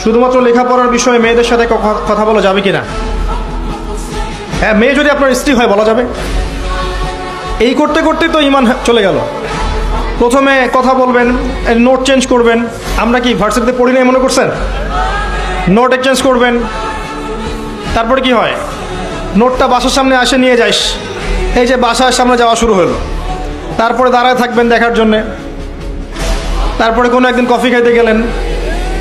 শুধুমাত্র লেখাপড়ার বিষয়ে মেয়েদের সাথে কথা বলা যাবে কিনা? হ্যাঁ, মেয়ে যদি আপনার স্ত্রী হয় বলা যাবে। এই করতে করতেই তো ইমান চলে গেল। প্রথমে কথা বলবেন, নোট চেঞ্জ করবেন। আমরা কি ভার্সিটিতে পড়ি নাই মনে করছেন? নোট এক্সচেঞ্জ করবেন। তারপরে কি হয়, নোটটা বাসার সামনে আসে নিয়ে যাইস, এই যে বাসার সামনে যাওয়া শুরু হলো। তারপরে দাঁড়ায় থাকবেন দেখার জন্যে। তারপরে কোনো একদিন কফি খাইতে গেলেন,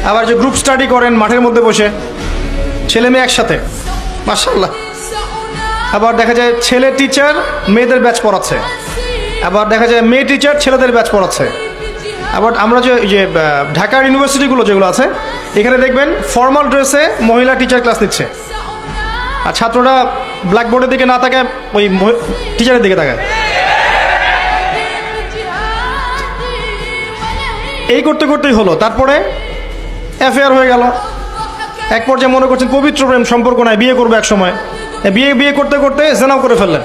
আবার যে গ্রুপ স্টাডি করেন মাঠের মধ্যে বসে, ছেলে মেয়ে একসাথে, মাশাআল্লাহ। আবার দেখা যায় ছেলে টিচার মেয়েদের ব্যাচ পড়াচ্ছে, আবার দেখা যায় মেয়ে টিচার ছেলেদের ব্যাচ পড়াচ্ছে। আবার আমরা যে ঢাকার ইউনিভার্সিটিগুলো যেগুলো আছে, এখানে দেখবেন ফর্মাল ড্রেসে মহিলা টিচার ক্লাস নিচ্ছে, আর ছাত্ররা ব্ল্যাকবোর্ডের দিকে না তাকায় ওই টিচারের দিকে তাকায়। এই করতে করতেই হলো, তারপরে অ্যাফেয়ার হয়ে গেল। এক পর্যায়ে মনে করছেন পবিত্র প্রেম সম্পর্ক নয়, বিয়ে করবো এক সময়। বিয়ে করতে করতে জেনাও করে ফেললেন,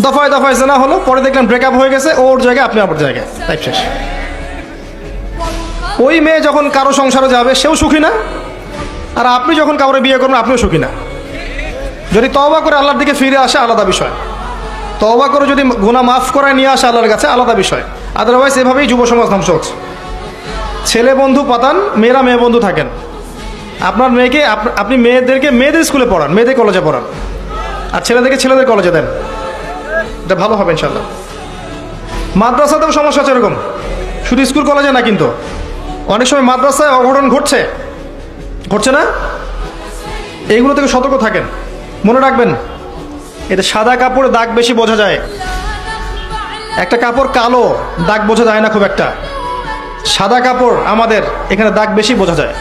দফায় দফায় জেনা হলো। পরে দেখলেন ব্রেকআপ হয়ে গেছে, ওর জায়গায় আপনি আপনার জায়গায়, তাই শেষ। ওই মেয়ে যখন কারো সংসারে যাবে সেও সুখী না, আর আপনি যখন কাউরে বিয়ে করবেন আপনিও সুখী না। যদি তওবা করে আল্লাহর দিকে ফিরে আসে আলাদা বিষয়, তওবা করে যদি গুনাহ মাফ করায় নিয়ে আসে আল্লাহর কাছে আলাদা বিষয়। আদারওয়াইজ এভাবেই যুব সমাজ ধ্বংস হচ্ছে। ছেলে বন্ধু পাতান, মেয়েরা মেয়ে বন্ধু থাকেন। আপনার মেয়েকে আপনি মেয়েদেরকে মেয়েদের স্কুলে পড়ান, মেয়েদের কলেজে পড়ান, আর ছেলেদেরকে ছেলেদের কলেজে দেন, এটা ভালো হবে ইনশাল্লাহ। মাদ্রাসাতেও সমস্যা আছে এরকম, শুধু স্কুল কলেজে না। কিন্তু অনেক সময় মাদ্রাসায় অঘটন ঘটছে না? এইগুলো থেকে সতর্ক থাকেন। মনে রাখবেন, এতে সাদা কাপড়ে দাগ বেশি বোঝা যায়, একটা কাপড় কালো দাগ বোঝা যায় না খুব একটা। সাদা কাপড় আমাদের এখানে দাগ বেশি বোঝা যায়।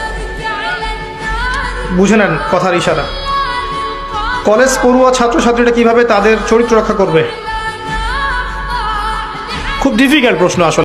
বুঝে নেন কথার ইশারা। কলেজ পড়ুয়া ছাত্রছাত্রীরা কিভাবে তাদের চরিত্র রক্ষা করবে? খুব ডিফিকাল্ট প্রশ্ন আসলে।